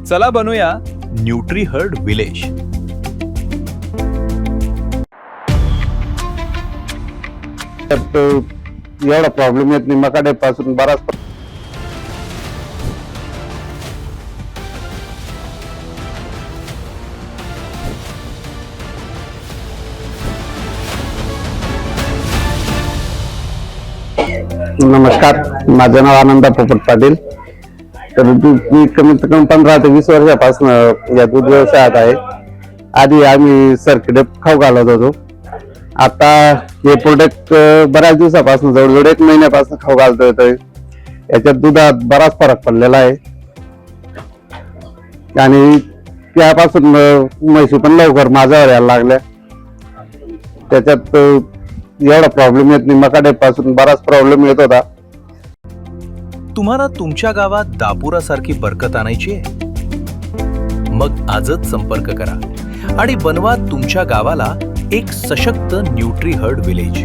चला बनूया nutri heard village. एवढा problem येत नाही मकाडे पासून बराच। नमस्कार, माझं नाव आनंद पोपट पाटील। तर मी कमीत कमी 15 ते 20 वर्षापासून या दूध व्यवसायात आहे। आधी आम्ही सर्किट खाऊ घालत होतो, आता हे प्रोडक्ट बऱ्याच दिवसापासून जवळजवळ 1 महिन्यापासून खाऊ घालतो येतोय। याच्यात दुधात बराच फरक पडलेला आहे आणि त्यापासून म्हशी पण लवकर माझ्यावर यायला लागल्या। त्याच्यात एवढा प्रॉब्लेम येत नाही, मकाडे पासून बराच प्रॉब्लेम येत होता। तुम्हाला तुमच्या गावात दापुरासारखी बरकत आणायची आहे? मग आजच संपर्क करा आणि बनवा तुमच्या गावाला एक सशक्त न्यूट्री हर्ड विलेज।